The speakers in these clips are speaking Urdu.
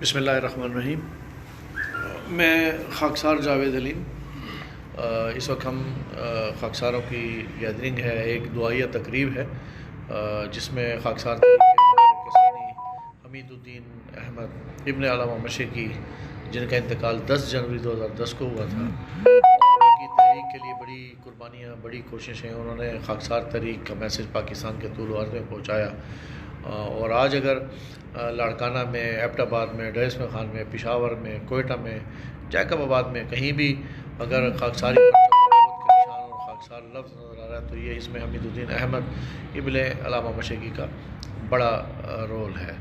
بسم اللہ الرحمن الرحیم۔ میں خاکسار جاوید علیم۔ اس وقت ہم خاکساروں کی گیدرنگ ہے، ایک دعائیہ تقریب ہے جس میں خاکسار کسانی حمید الدین احمد ابن علامہ مشرقی، جن کا انتقال 10 جنوری 2010 کو ہوا تھا، ان کی تحریک کے لیے بڑی قربانیاں، بڑی کوششیں، انہوں نے خاکسار تحریک کا میسج پاکستان کے طول و عرض میں پہنچایا۔ اور آج اگر لاڑکانہ میں، ایبٹ آباد میں، ڈیرس میں خان میں، پشاور میں، کوئٹہ میں، جیکب آباد میں کہیں بھی اگر خاکساری کا نشان اور خاکسار لفظ نظر آ رہا ہے تو یہ اس میں حمید الدین احمد ابن علامہ مشرقی کا بڑا رول ہے۔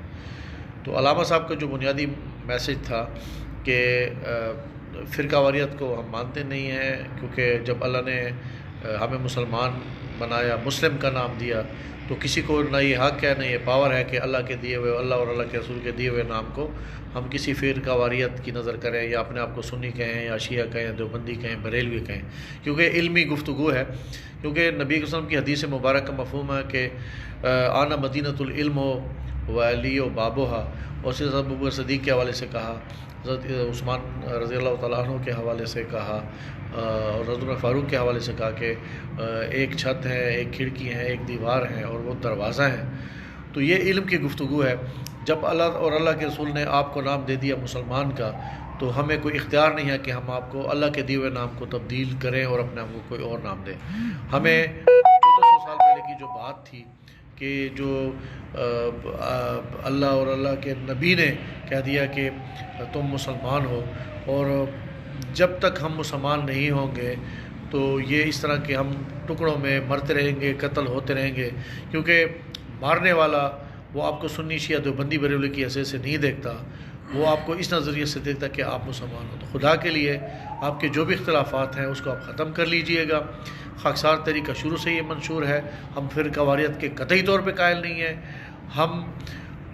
تو علامہ صاحب کا جو بنیادی میسج تھا کہ فرقہ واریت کو ہم مانتے نہیں ہیں، کیونکہ جب اللہ نے ہمیں مسلمان بنایا، مسلم کا نام دیا، تو کسی کو نہ یہ حق ہے، نہ یہ پاور ہے کہ اللہ کے دیے ہوئے، اللہ اور اللہ کے رسول کے دیے ہوئے نام کو ہم کسی فرقہ واریت کی نظر کریں، یا اپنے آپ کو سنی کہیں، یا شیعہ کہیں، دیوبندی کہیں، بریلوی کہیں، کیونکہ علمی گفتگو ہے۔ کیونکہ نبی صلی اللہ علیہ وسلم کی حدیث مبارک کا مفہوم ہے کہ آنا مدینۃ العلم و علی و بابوہا، اور حضرت ابوبکر صدیق کے حوالے سے کہا، حضرت عثمان رضی اللہ تعالیٰ عنہ کے حوالے سے کہا، اور حضرت عمر فاروق کے حوالے سے کہا کہ ایک چھت ہے، ایک کھڑکی ہے، ایک دیوار ہے، اور وہ دروازہ ہے۔ تو یہ علم کی گفتگو ہے۔ جب اللہ اور اللہ کے رسول نے آپ کو نام دے دیا مسلمان کا، تو ہمیں کوئی اختیار نہیں ہے کہ ہم آپ کو اللہ کے دیے ہوئے نام کو تبدیل کریں اور اپنے آپ کو کوئی اور نام دیں۔ ہمیں 1400 سال پہلے کی جو بات تھی کہ جو اللہ اور اللہ کے نبی نے کہہ دیا کہ تم مسلمان ہو، اور جب تک ہم مسلمان نہیں ہوں گے تو یہ اس طرح کہ ہم ٹکڑوں میں مرتے رہیں گے، قتل ہوتے رہیں گے، کیونکہ مارنے والا وہ آپ کو سنی شیعہ دیوبندی بریلوی کی حیثیت سے نہیں دیکھتا، وہ آپ کو اس نظریے سے دیکھتا کہ آپ مسلمان ہو۔ تو خدا کے لیے آپ کے جو بھی اختلافات ہیں اس کو آپ ختم کر لیجئے گا۔ خاکسار طریقہ شروع سے یہ منشور ہے، ہم فرقہ واریت کے قطعی طور پہ قائل نہیں ہیں۔ ہم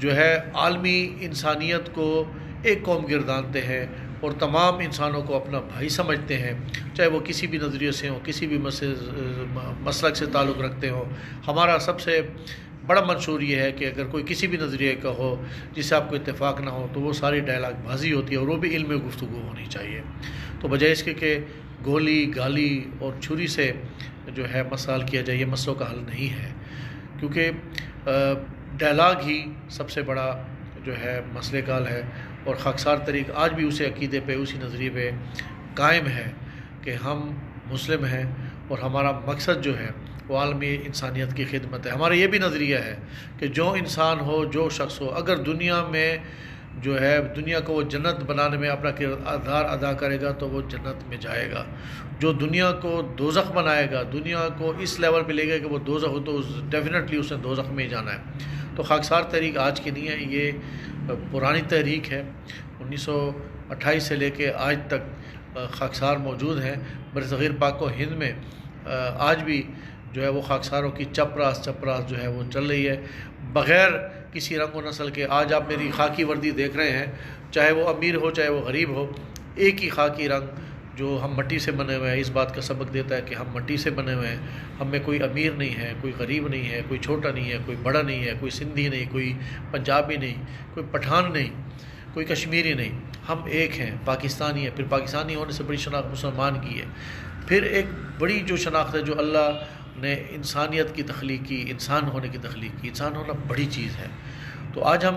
جو ہے عالمی انسانیت کو ایک قوم گردانتے ہیں اور تمام انسانوں کو اپنا بھائی سمجھتے ہیں، چاہے وہ کسی بھی نظریے سے ہوں، کسی بھی مسلک سے تعلق رکھتے ہوں۔ ہمارا سب سے بڑا منشور یہ ہے کہ اگر کوئی کسی بھی نظریے کا ہو جس سے آپ کو اتفاق نہ ہو تو وہ ساری ڈائلاگ بازی ہوتی ہے، اور وہ بھی علم گفتگو ہونی چاہیے۔ تو بجائے اس کے کہ گولی، گالی اور چھری سے جو ہے مسئلہ حل کیا جائے، یہ مسئلوں کا حل نہیں ہے، کیونکہ ڈائلاگ ہی سب سے بڑا جو ہے مسئلے کا حل ہے۔ اور خاکسار طریق آج بھی اسی عقیدے پہ، اسی نظریے پہ قائم ہے کہ ہم مسلم ہیں، اور ہمارا مقصد جو ہے وہ عالمی انسانیت کی خدمت ہے۔ ہمارا یہ بھی نظریہ ہے کہ جو انسان ہو، جو شخص ہو، اگر دنیا میں جو ہے دنیا کو وہ جنت بنانے میں اپنا کردار ادا کرے گا تو وہ جنت میں جائے گا۔ جو دنیا کو دوزخ بنائے گا، دنیا کو اس لیول پہ لے گا کہ وہ دوزخ ہو، تو ڈیفینیٹلی اس نے دوزخ میں ہی جانا ہے۔ تو خاکسار تحریک آج کی نہیں ہے، یہ پرانی تحریک ہے۔ 1928 سے لے کے آج تک خاکسار موجود ہیں۔ برصغیر پاک و ہند میں آج بھی جو ہے وہ خاکساروں کی چپراس جو ہے وہ چل رہی ہے، بغیر کسی رنگ و نسل کے۔ آج آپ میری خاکی وردی دیکھ رہے ہیں، چاہے وہ امیر ہو چاہے وہ غریب ہو، ایک ہی خاکی رنگ جو ہم مٹی سے بنے ہوئے ہیں اس بات کا سبق دیتا ہے کہ ہم مٹی سے بنے ہوئے ہیں۔ ہم میں کوئی امیر نہیں ہے، کوئی غریب نہیں ہے، کوئی چھوٹا نہیں ہے، کوئی بڑا نہیں ہے، کوئی سندھی نہیں، کوئی پنجابی نہیں، کوئی پٹھان نہیں، کوئی کشمیری نہیں، ہم ایک ہیں، پاکستانی ہیں۔ پھر پاکستانی ہونے سے بڑی شناخت مسلمان کی ہے۔ پھر ایک بڑی جو شناخت ہے جو اللہ نے انسانیت کی تخلیق کی، انسان ہونے کی تخلیق کی، انسان ہونا بڑی چیز ہے۔ تو آج ہم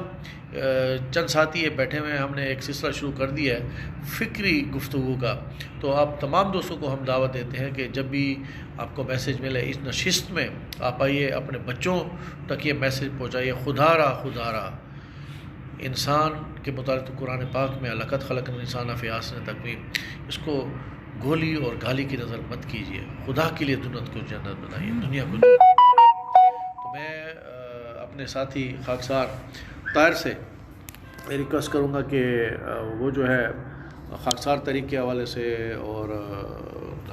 چند ساتھی بیٹھے ہوئے ہیں، ہم نے ایک سلسلہ شروع کر دیا ہے فکری گفتگو کا۔ تو آپ تمام دوستوں کو ہم دعوت دیتے ہیں کہ جب بھی آپ کو میسج ملے اس نشست میں آپ آئیے، اپنے بچوں تک یہ میسج پہنچائیے۔ خدا را انسان کے متعلق قرآن پاک میں لقد خلقنا الانسان فی احسن تقویم، اس کو گولی اور گالی کی نظر مت کیجیے۔ خدا کے لیے جنت کو جنت بنائیے، دنیا کو جنت۔ تو میں اپنے ساتھی خاکسار طاہر سے ریکویسٹ کروں گا کہ وہ جو ہے خاکسار طریق کے حوالے سے اور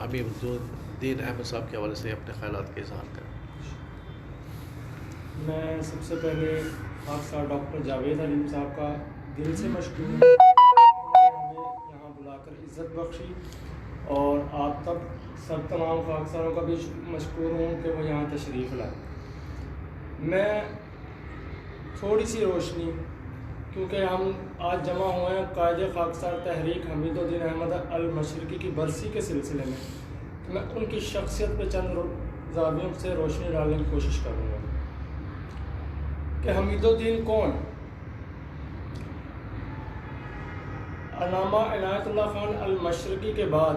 حمید الدین احمد صاحب کے حوالے سے اپنے خیالات کے اظہار کریں۔ میں سب سے پہلے خاکسار ڈاکٹر جاوید علیم صاحب کا دل سے مشکور ہوں، انہوں نے ہمیں یہاں بلا کر عزت بخشی، اور آپ تک سب تمام خاکساروں کا بھی مشکور ہوں کہ وہ یہاں تشریف لائے۔ میں تھوڑی سی روشنی کیونکہ ہم آج جمع ہوئے ہیں قائد خاکسار تحریک حمید الدین احمد المشرقی کی برسی کے سلسلے میں، تو میں ان کی شخصیت پہ چند زاویوں سے روشنی ڈالنے کی کوشش کروں گا کہ حمید الدین کون؟ علامہ عنایت اللہ خان المشرقی کے بعد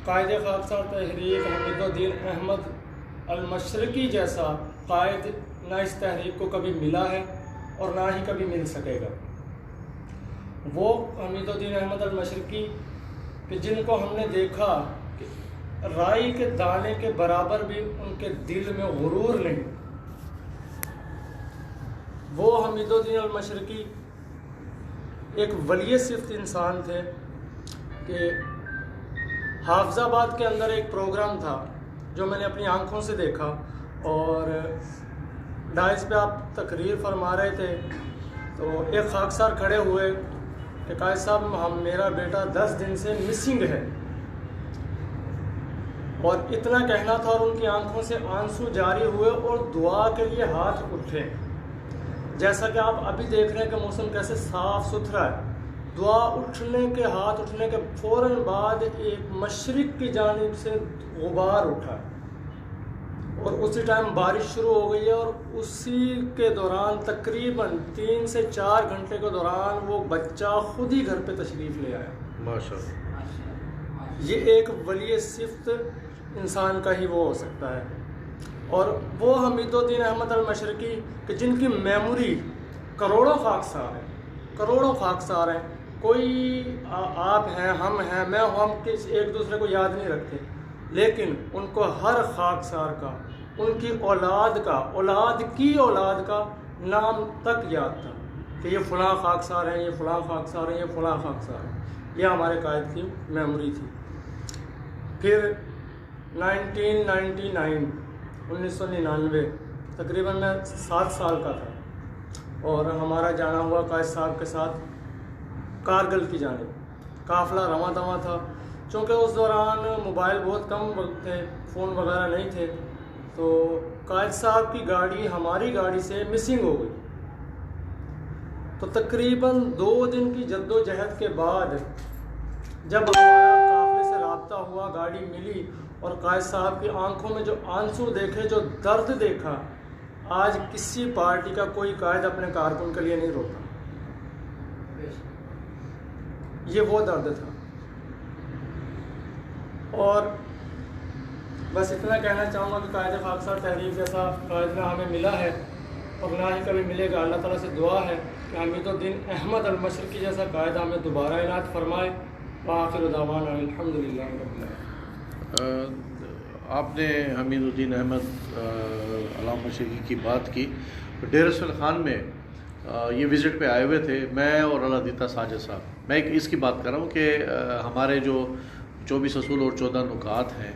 قائد خاکسار تحریک حمید الدین احمد المشرقی جیسا قائد نہ اس تحریک کو کبھی ملا ہے اور نہ ہی کبھی مل سکے گا۔ وہ حمید الدین احمد المشرقی کہ جن کو ہم نے دیکھا کہ رائی کے دانے کے برابر بھی ان کے دل میں غرور نہیں، وہ حمید الدین المشرقی ایک ولی صفت انسان تھے کہ حافظ آباد کے اندر ایک پروگرام تھا جو میں نے اپنی آنکھوں سے دیکھا، اور ڈائز پہ آپ تقریر فرما رہے تھے تو ایک خاکسار کھڑے ہوئے کہ قائد صاحب میرا بیٹا 10 دن سے مسنگ ہے، اور اتنا کہنا تھا اور ان کی آنکھوں سے آنسو جاری ہوئے اور دعا کے لیے ہاتھ اٹھے۔ جیسا کہ آپ ابھی دیکھ رہے ہیں کہ موسم کیسے صاف ستھرا ہے، دعا اٹھنے کے ہاتھ اٹھنے کے فوراً بعد ایک مشرق کی جانب سے غبار اٹھا اور اسی ٹائم بارش شروع ہو گئی ہے، اور اسی کے دوران تقریباً 3 سے 4 گھنٹے کے دوران وہ بچہ خود ہی گھر پہ تشریف لے آیا۔ ماشاءاللہ، یہ ایک ولی صفت انسان کا ہی وہ ہو سکتا ہے۔ اور وہ حمید الدین احمد المشرقی کہ جن کی میموری کروڑوں خاکسار ہیں، کوئی آپ ہیں، ہم ہیں، میں ہوں، ہم ایک دوسرے کو یاد نہیں رکھتے، لیکن ان کو ہر خاکسار کا، ان کی اولاد کا، اولاد کی اولاد کا نام تک یاد تھا کہ یہ فلاں خاکسار ہیں، یہ فلاں خاکسار ہیں، یہ فلاں خاکسار ہیں۔ یہ ہمارے قائد کی میموری تھی۔ پھر 1999 تقریباً میں 7 سال کا تھا، اور ہمارا جانا ہوا قائد صاحب کے ساتھ کارگل کی جانب۔ قافلہ رواں دواں تھا، چونکہ اس دوران موبائل بہت کم وقت تھے، فون وغیرہ نہیں تھے، تو قائد صاحب کی گاڑی ہماری گاڑی سے مسنگ ہو گئی۔ تو تقریباً 2 دن کی جد و جہد کے بعد جب ہمارا قافلے سے رابطہ ہوا، گاڑی ملی، اور قائد صاحب کی آنکھوں میں جو آنسو دیکھے، جو درد دیکھا، آج کسی پارٹی کا کوئی قائد اپنے کارکن کے لیے نہیں روتا۔ یہ وہ درد تھا۔ اور بس اتنا کہنا چاہوں گا کہ قائد خاکسار تحریک جیسا قائد نہ ہمیں ملا ہے اور نہ ہی کبھی ملے گا۔ اللہ تعالیٰ سے دعا ہے کہ حمید الدین احمد المشرقی جیسا قائد ہمیں دوبارہ عنایت فرمائے۔ وآخر دعوانا الحمدللہ رب العالمین۔ آپ نے حمید الدین احمد علامہ مشرقی کی بات کی۔ ڈیرہ اسماعیل خان میں یہ وزٹ پہ آئے ہوئے تھے، میں اور اللہ دیتا ساجد صاحب۔ میں اس کی بات کر رہا ہوں کہ ہمارے جو 24 اصول اور 14 نکات ہیں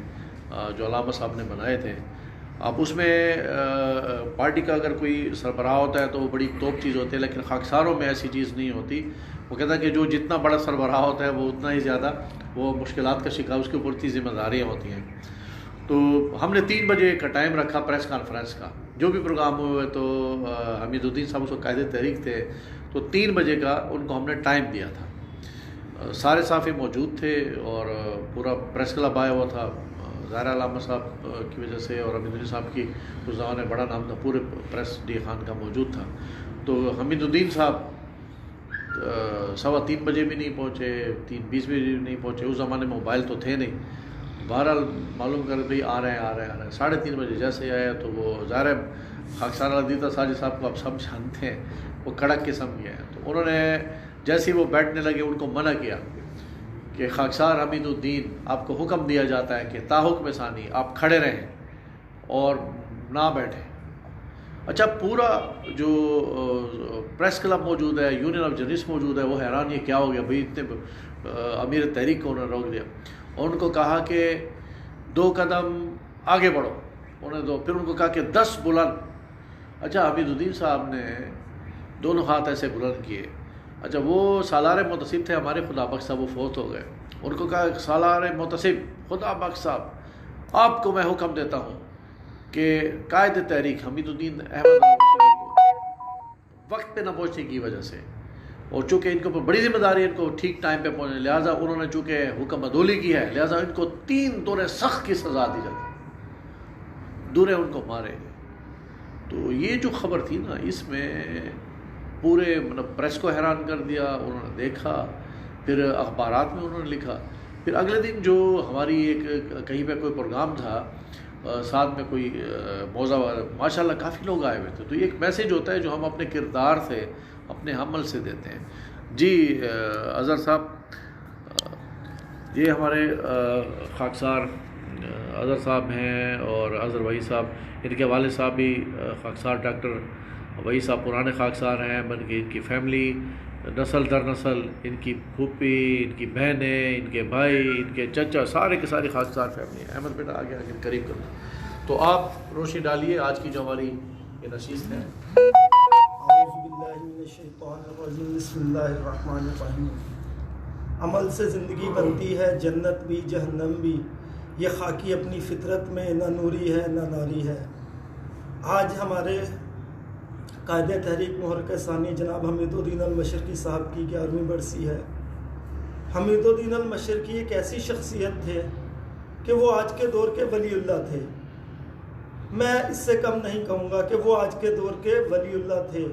جو علامہ صاحب نے بنائے تھے، اب اس میں پارٹی کا اگر کوئی سربراہ ہوتا ہے تو وہ بڑی توپ چیز ہوتی ہے، لیکن خاکساروں میں ایسی چیز نہیں ہوتی۔ وہ کہتا ہے کہ جو جتنا بڑا سربراہ ہوتا ہے وہ اتنا ہی زیادہ وہ مشکلات کا شکار، اس کے اوپر اتنی ذمہ داریاں ہوتی ہیں۔ تو ہم نے 3 بجے کا ٹائم رکھا پریس کانفرنس کا، جو بھی پروگرام ہوئے، تو حمید الدین صاحب اس کو قائد تحریک تھے، تو 3 بجے کا ان کو ہم نے ٹائم دیا تھا۔ سارے صحافی موجود تھے اور پورا پریس کلب آیا ہوا تھا، ظاہر علامہ صاحب کی وجہ سے، اور حمید الدین صاحب کی اس زمانے میں بڑا نام تھا، پورے پریس ڈی خان کا موجود تھا۔ تو حمید الدین صاحب 3:15 بجے بھی نہیں پہنچے، 3:20 بجے بھی نہیں پہنچے۔ اس زمانے میں موبائل تو تھے نہیں، بہرحال معلوم کر بھائی آ رہے ہیں۔ 3:30 بجے جیسے آیا تو وہ ظاہر ہے خاکسار اللہ دیتا ساجد صاحب کو آپ سب جانتے ہیں، وہ کڑک قسم کے ہیں۔ تو انہوں نے جیسے ہی وہ بیٹھنے لگے ان کو منع کیا کہ خاکسار حمید الدین، آپ کو حکم دیا جاتا ہے کہ تاحکم ثانی آپ کھڑے رہیں اور نہ بیٹھیں۔ اچھا، پورا جو پریس کلب موجود ہے، یونین آف جرنلسٹ موجود ہے، وہ حیران یہ کیا ہو گیا بھائی، اتنے امیر تحریک کو انہوں نے روک دیا، اور ان کو کہا کہ 2 قدم آگے بڑھو، انہوں نے پھر ان کو کہا کہ 10 بلند۔ اچھا، حمید الدین صاحب نے دونوں ہاتھ ایسے بلند کیے۔ اچھا، وہ سالار محتسب تھے ہمارے خدا بخش صاحب، وہ فوت ہو گئے۔ ان کو کہا سالار محتسب خدا بخش صاحب، آپ کو میں حکم دیتا ہوں کہ قائد تحریک حمید الدین احمد وقت پہ نہ پہنچنے کی وجہ سے، اور چونکہ ان کے اوپر بڑی ذمہ داری ہے ان کو ٹھیک ٹائم پہ پہنچنے، لہٰذا انہوں نے چونکہ حکم عدولی کی ہے، لہٰذا ان کو 3 دورے سخت کی سزا دی جاتی، دورے ان کو مارے گئے۔ تو یہ جو خبر تھی نا، اس میں پورے پریس کو حیران کر دیا، انہوں نے دیکھا، پھر اخبارات میں انہوں نے لکھا، پھر اگلے دن جو ہماری ایک کہیں پہ کوئی پروگرام تھا، ساتھ میں کوئی موضوع، ماشاءاللہ کافی لوگ آئے ہوئے تھے، تو یہ ایک میسیج ہوتا ہے جو ہم اپنے کردار سے، اپنے عمل سے دیتے ہیں۔ جی اظہر صاحب، یہ ہمارے خاکسار اظہر صاحب ہیں، اور اظہر وحید صاحب، ان کے والد صاحب بھی خاکسار ڈاکٹر وحید صاحب پرانے خاکسار ہیں، بلکہ ان کی فیملی نسل در نسل، ان کی پھوپھی، ان کی بہنیں، ان کے بھائی، ان کے چچا، سارے کے سارے خاکسار فیملی ہیں۔ احمد بیٹا آگے آگے قریب کرنا، تو آپ روشنی ڈالیے آج کی جو ہماری یہ نشست ہے۔ اعوذ باللہ من الشیطان الرجیم، بسم اللہ الرحمن الرحیم۔ عمل سے زندگی بنتی ہے، جنت بھی جہنم بھی، یہ خاکی اپنی فطرت میں نہ نوری ہے نہ ناری ہے۔ آج ہمارے قائد تحریک محرک ثانی جناب حمید الدین المشرقی صاحب کی 11ویں برسی ہے۔ حمید الدین المشرقی ایک ایسی شخصیت تھے کہ وہ آج کے دور کے ولی اللہ تھے، میں اس سے کم نہیں کہوں گا کہ وہ آج کے دور کے ولی اللہ تھے،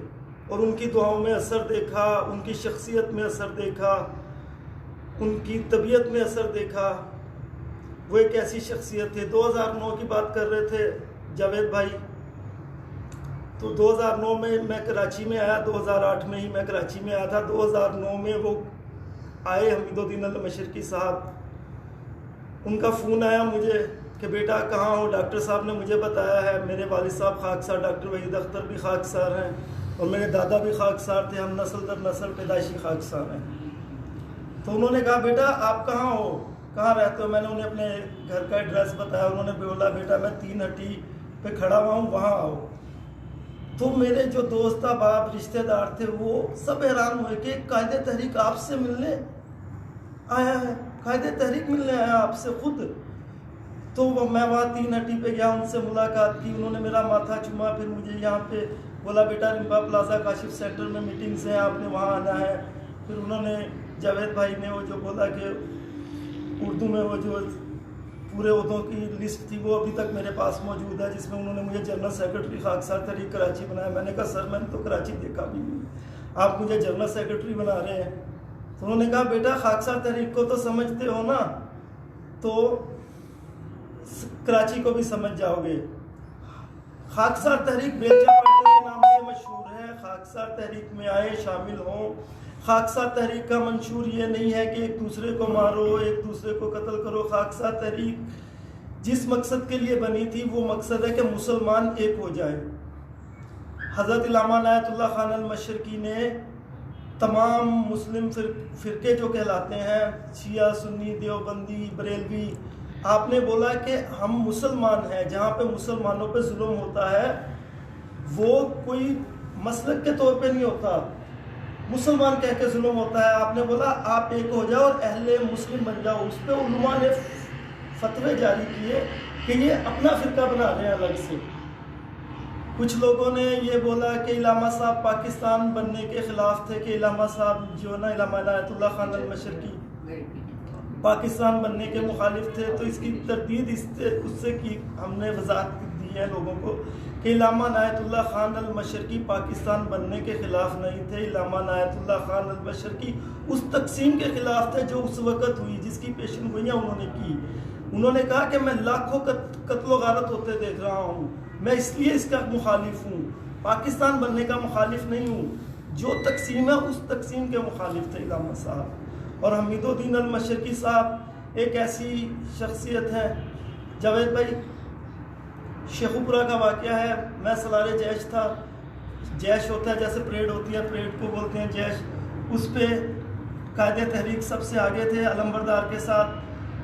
اور ان کی دعاؤں میں اثر دیکھا، ان کی شخصیت میں اثر دیکھا، ان کی طبیعت میں اثر دیکھا۔ وہ ایک ایسی شخصیت تھے۔ 2009 کی بات کر رہے تھے جاوید بھائی، تو 2009 میں کراچی میں آیا، 2008 میں ہی میں کراچی میں آیا تھا۔ 2009 میں وہ آئے حمید الدین المشرقی صاحب، ان کا فون آیا مجھے کہ بیٹا کہاں ہو؟ ڈاکٹر صاحب نے مجھے بتایا ہے، میرے والد صاحب خاکسار ڈاکٹر وحید اختر بھی خاکسار ہیں، اور میرے دادا بھی خاکسار تھے، ہم نسل در نسل پیدائشی خاکسار ہیں۔ تو انہوں نے کہا بیٹا آپ کہاں ہو، کہاں رہتے ہو؟ میں نے انہیں اپنے گھر کا ایڈریس بتایا، انہوں نے بولا بیٹا میں 3 ہٹی پہ کھڑا ہوا ہوں، وہاں آؤ۔ تو میرے جو دوست احباب رشتہ دار تھے وہ سب حیران ہوئے کہ قائد تحریک آپ سے ملنے آیا ہے، قائد تحریک ملنے آیا آپ سے خود۔ تو میں وہاں 3 ہٹی پہ گیا، ان سے ملاقات کی، انہوں نے میرا ماتھا چوما، پھر مجھے یہاں پہ بولا بیٹا رمبا پلازا کاشف سینٹر میں میٹنگز ہیں، آپ نے وہاں آنا ہے۔ پھر انہوں نے جاوید بھائی نے وہ جو بولا کہ اردو میں وہ جو پورے عہدوں کی لسٹ تھی وہ ابھی تک میرے پاس موجود ہے، جس میں انہوں نے مجھے جنرل سیکرٹری خاکسار تحریک کراچی بنایا۔ میں نے کہا سر میں نے تو کراچی دیکھا بھی نہیں، آپ مجھے جنرل سیکرٹری بنا رہے ہیں۔ تو انہوں نے کہا بیٹا خاکسار تحریک کو تو سمجھتے ہو نا، تو کراچی کو بھی سمجھ جاؤ گے۔ خاکسار تحریک بیلچہ پارٹی کے نام سے مشہور ہے، خاکسار تحریک میں آئے شامل ہوں۔ خاکسار تحریک کا منشور یہ نہیں ہے کہ ایک دوسرے کو مارو، ایک دوسرے کو قتل کرو۔ خاکسار تحریک جس مقصد کے لیے بنی تھی وہ مقصد ہے کہ مسلمان ایک ہو جائیں۔ حضرت علامہ عنایت اللہ خان المشرقی نے تمام مسلم فرقے جو کہلاتے ہیں، شیعہ، سنی، دیوبندی، بریلوی، آپ نے بولا کہ ہم مسلمان ہیں، جہاں پہ مسلمانوں پہ ظلم ہوتا ہے وہ کوئی مسلک کے طور پہ نہیں ہوتا، مسلمان کہہ کے ظلم ہوتا ہے۔ آپ نے بولا آپ ایک ہو جاؤ اور اہل مسلم بن جاؤ۔ اس پہ علماء نے فتوے جاری کیے کہ یہ اپنا فرقہ بنا رہے ہیں الگ سے۔ کچھ لوگوں نے یہ بولا کہ علامہ صاحب پاکستان بننے کے خلاف تھے، کہ علامہ صاحب جو نا علامہ عنایت اللہ خان المشرقی پاکستان بننے کے مخالف تھے۔ تو اس کی تردید اس سے کی ہم نے وضاحت دی ہے لوگوں کو کہ علامہ عنایت اللہ خان المشرقی پاکستان بننے کے خلاف نہیں تھے، علامہ عنایت اللہ خان المشرقی اس تقسیم کے خلاف تھے جو اس وقت ہوئی، جس کی پیشن گوئیاں انہوں نے کی۔ انہوں نے کہا کہ میں لاکھوں قتل و غارت ہوتے دیکھ رہا ہوں، میں اس لیے اس کا مخالف ہوں، پاکستان بننے کا مخالف نہیں ہوں۔ جو تقسیم ہے اس تقسیم کے مخالف تھے علامہ صاحب۔ اور حمید الدین المشرقی صاحب ایک ایسی شخصیت ہے۔ جاوید بھائی شیخو پورہ کا واقعہ ہے، میں سالار جیش تھا، جیش ہوتا ہے جیسے پریڈ ہوتی ہے، پریڈ کو بولتے ہیں جیش، اس پہ قائد تحریک سب سے آگے تھے علمبردار کے ساتھ۔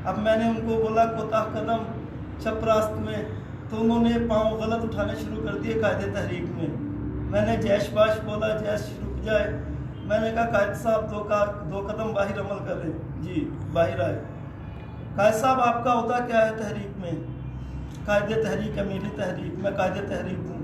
اب میں نے ان کو بولا کوتاہ قدم چپ راست میں، تو انہوں نے پاؤں غلط اٹھانے شروع کر دیے قائد تحریک میں۔ میں نے جیش باش بولا جیش رک جائے، میں نے کہا قائد صاحب 2 قدم باہر عمل کریں، جی باہر آئے۔ قائد صاحب آپ کا عہدہ کیا ہے تحریک میں؟ قائد تحریک، امیر تحریک، میں قائد تحریک ہوں۔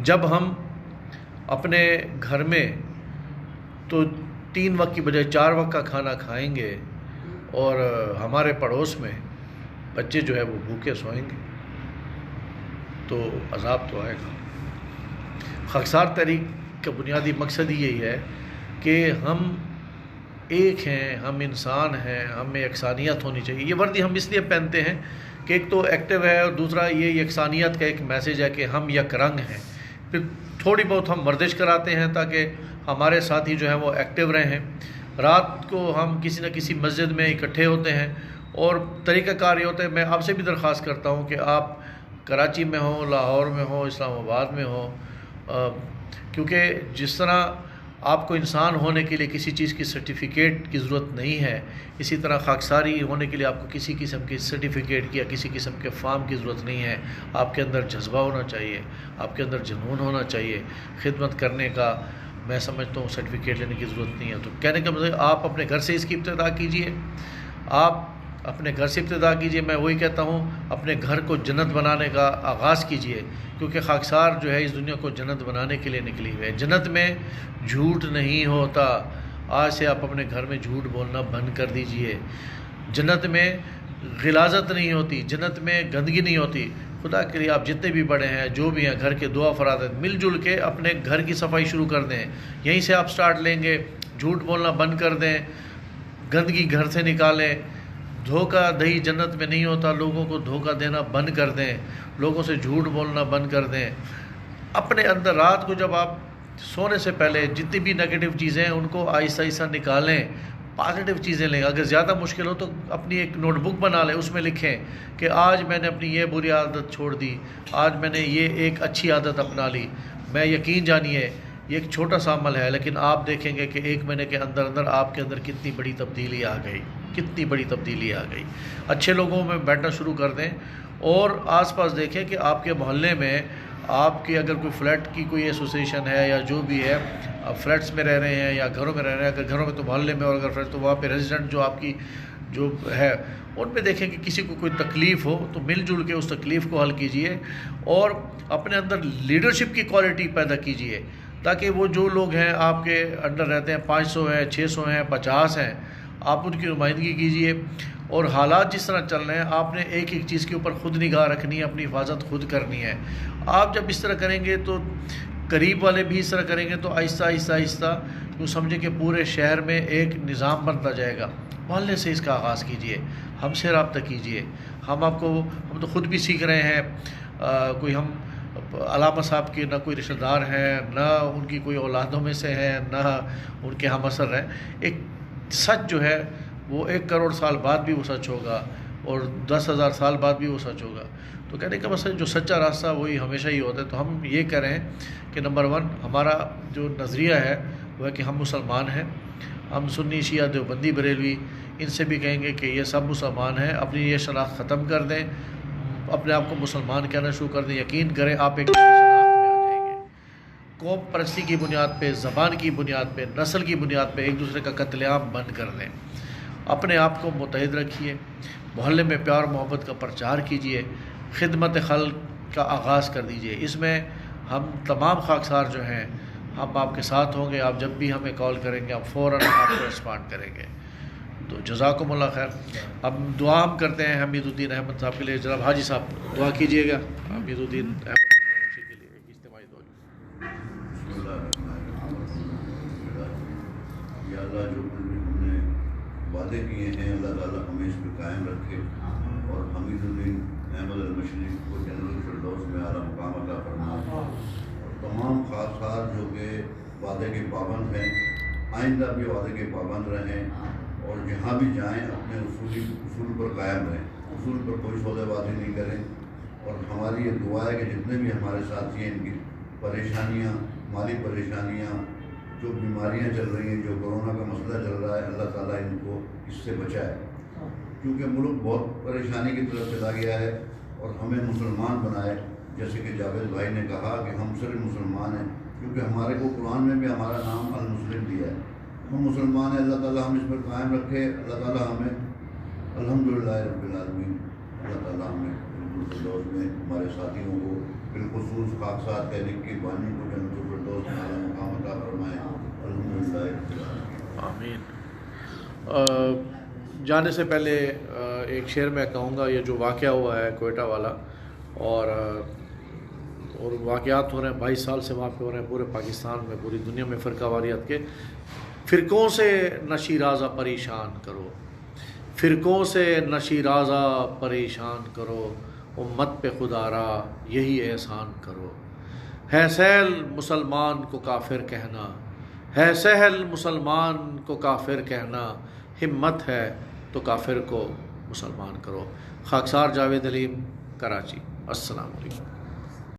جب ہم اپنے گھر میں تو 3 وقت کی بجائے 4 وقت کا کھانا کھائیں گے اور ہمارے پڑوس میں بچے جو ہے وہ بھوکے سوئیں گے تو عذاب تو آئے گا۔ خاکسار تحریک کا بنیادی مقصد ہی یہی ہے کہ ہم ایک ہیں، ہم انسان ہیں، ہمیں یکسانیت ہونی چاہیے۔ یہ وردی ہم اس لیے پہنتے ہیں کہ ایک تو ایکٹیو ہے اور دوسرا یہ یکسانیت کا ایک میسیج ہے کہ ہم یک رنگ ہیں۔ پھر تھوڑی بہت ہم ورزش کراتے ہیں تاکہ ہمارے ساتھی جو ہیں وہ ایکٹیو رہیں۔ رات کو ہم کسی نہ کسی مسجد میں اکٹھے ہوتے ہیں اور طریقہ کار یہ ہوتا ہے، میں آپ سے بھی درخواست کرتا ہوں کہ آپ کراچی میں ہوں، لاہور میں ہوں، اسلام آباد میں ہوں، کیونکہ جس طرح آپ کو انسان ہونے کے لیے کسی چیز کی سرٹیفکیٹ کی ضرورت نہیں ہے، اسی طرح خاکساری ہونے کے لیے آپ کو کسی قسم کی سرٹیفکیٹ کی یا کسی قسم کے فارم کی ضرورت نہیں ہے۔ آپ کے اندر جذبہ ہونا چاہیے، آپ کے اندر جنون ہونا چاہیے خدمت کرنے کا۔ میں سمجھتا ہوں سرٹیفکیٹ لینے کی ضرورت نہیں ہے۔ تو کہنے کا مطلب آپ اپنے گھر سے اس کی ابتدا کیجئے، آپ اپنے گھر سے ابتدا کیجئے۔ میں وہی کہتا ہوں اپنے گھر کو جنت بنانے کا آغاز کیجئے، کیونکہ خاکسار جو ہے اس دنیا کو جنت بنانے کے لیے نکلی ہوئی ہے۔ جنت میں جھوٹ نہیں ہوتا۔ آج سے آپ اپنے گھر میں جھوٹ بولنا بند کر دیجئے۔ جنت میں غلاظت نہیں ہوتی، جنت میں گندگی نہیں ہوتی۔ خدا کے لیے آپ جتنے بھی بڑے ہیں، جو بھی ہیں، گھر کے 2 افراد ہیں، مل جل کے اپنے گھر کی صفائی شروع کر دیں۔ یہیں سے آپ سٹارٹ لیں گے۔ جھوٹ بولنا بند کر دیں، گندگی گھر سے نکالیں۔ دھوکہ دہی جنت میں نہیں ہوتا، لوگوں کو دھوکہ دینا بند کر دیں، لوگوں سے جھوٹ بولنا بند کر دیں۔ اپنے اندر رات کو جب آپ سونے سے پہلے جتنی بھی نیگیٹو چیزیں ہیں ان کو آہستہ آہستہ نکالیں، پازیٹیو چیزیں لیں۔ اگر زیادہ مشکل ہو تو اپنی ایک نوٹ بک بنا لیں، اس میں لکھیں کہ آج میں نے اپنی یہ بری عادت چھوڑ دی، آج میں نے یہ ایک اچھی عادت اپنا لی۔ میں یقین جانیے یہ ایک چھوٹا سا عمل ہے، لیکن آپ دیکھیں گے کہ 1 مہینے کے اندر اندر آپ کے اندر کتنی بڑی تبدیلی آ گئی، کتنی بڑی تبدیلی آ گئی۔ اچھے لوگوں میں بیٹھنا شروع کر دیں اور آس پاس دیکھیں کہ آپ کے محلے میں آپ کے اگر کوئی فلیٹ کی کوئی ایسوسیشن ہے یا جو بھی ہے، آپ فلیٹس میں رہ رہے ہیں یا گھروں میں رہ رہے ہیں، اگر گھروں میں تو محلے میں، اور اگر فلیٹ تو وہاں پہ ریزیڈنٹ جو آپ کی جو ہے ان پہ دیکھیں کہ کسی کو کوئی تکلیف ہو تو مل جل کے اس تکلیف کو حل کیجئے اور اپنے اندر لیڈرشپ کی کوالٹی پیدا کیجئے، تاکہ وہ جو لوگ ہیں آپ کے انڈر رہتے ہیں، 500 ہیں، 600 ہیں، 50 ہیں، آپ ان کی نمائندگی کیجئے۔ اور حالات جس طرح چل رہے ہیں آپ نے ایک ایک چیز کے اوپر خود نگاہ رکھنی ہے، اپنی حفاظت خود کرنی ہے۔ آپ جب اس طرح کریں گے تو قریب والے بھی اس طرح کریں گے تو آہستہ آہستہ آہستہ تو سمجھیں کہ پورے شہر میں ایک نظام بنتا جائے گا۔ محلے سے اس کا آغاز کیجئے، ہم سے رابطہ کیجئے۔ ہم تو خود بھی سیکھ رہے ہیں، کوئی ہم علامہ صاحب کے نہ کوئی رشتہ دار ہیں، نہ ان کی کوئی اولادوں میں سے ہیں، نہ ان کے ہم اثر ہیں۔ ایک سچ جو ہے وہ 1 کروڑ سال بعد بھی وہ سچ ہوگا اور 10,000 سال بعد بھی وہ سچ ہوگا۔ تو کہنے کا مسئلہ جو سچا راستہ وہی ہمیشہ ہی ہوتا ہے۔ تو ہم یہ کہہ رہے ہیں کہ نمبر 1 ہمارا جو نظریہ ہے وہ ہے کہ ہم مسلمان ہیں۔ ہم سنی، شیعہ، دیوبندی، بریلوی ان سے بھی کہیں گے کہ یہ سب مسلمان ہیں۔ اپنی یہ شناخت ختم کر دیں، اپنے آپ کو مسلمان کہنا شروع کر دیں۔ یقین کریں آپ ایک نئی شناخت میں آ جائیں گے۔ قوم پرستی کی بنیاد پہ، زبان کی بنیاد پہ، نسل کی بنیاد پہ ایک دوسرے کا قتل عام بند کر دیں۔ اپنے آپ کو متحد رکھیے، محلے میں پیار محبت کا پرچار کیجیے، خدمت خلق کا آغاز کر دیجیے۔ اس میں ہم تمام خاکسار جو ہیں ہم آپ کے ساتھ ہوں گے۔ آپ جب بھی ہمیں کال کریں گے ہم فوراً آپ کو رسپانڈ کریں گے۔ تو جزاکم اللہ خیر۔ اب دعا ہم کرتے ہیں حمید الدین احمد صاحب کے لیے۔ جناب حاجی صاحب دعا کیجیے گا حمید الدین احمد کے لیے، ایک اجتماعی دعا۔ یا اللہ جو ہم نے وعدے کیے ہیں اللہ تعالیٰ ہمیں اس پہ قائم رکھے اور حمید الدین احمد المشرق کو جنرل الفردوس میں اعلیٰ مقام عطا فرمائے، اور تمام خاصار جو کہ وعدے کے پابند ہیں آئندہ بھی وعدے کے پابند رہیں اور جہاں بھی جائیں اپنے اصول پر قائم رہیں، اصول پر کوئی سودے بازی نہیں کریں۔ اور ہماری یہ دعا ہے کہ جتنے بھی ہمارے ساتھی ہیں ان کی پریشانیاں، مالی پریشانیاں، جو بیماریاں چل رہی ہیں، جو کورونا کا مسئلہ چل رہا ہے، اللہ تعالیٰ ان کو اس سے بچائے، کیونکہ ملک بہت پریشانی کی طرف چلا گیا ہے اور ہمیں مسلمان بنائے۔ جیسے کہ جاوید بھائی نے کہا کہ ہم صرف مسلمان ہیں، کیونکہ ہمارے کو قرآن میں بھی ہمارا نام المسلم دیا ہے، ہم مسلمان ہیں۔ اللہ تعالیٰ ہم اس پر قائم رکھے، اللہ تعالیٰ ہمیں الحمدللہ رب العالمین، اللہ تعالیٰ ہمیں الفردوس میں ہمارے ساتھیوں کو بالخصوص خاکسار تحریک کی بانی کو جنت الفردوس میں اعلیٰ مقام عطا فرمائے. الحمدللہ. آمین. جانے سے پہلے ایک شعر میں کہوں گا، یہ جو واقعہ ہوا ہے کوئٹہ والا، اور واقعات ہو رہے ہیں 22 سال سے وہاں پہ ہو رہے ہیں پورے پاکستان میں، پوری دنیا میں فرقہ واریت کے. فرقوں سے نہ شیرازہ پریشان کرو، فرقوں سے نہ شیرازہ پریشان کرو، امت پہ خدا را یہی احسان کرو. ہے سہل مسلمان کو کافر کہنا، ہے سہل مسلمان کو کافر کہنا، ہمت ہے تو کافر کو مسلمان کرو. خاکسار جاوید علیم، کراچی. السلام علیکم.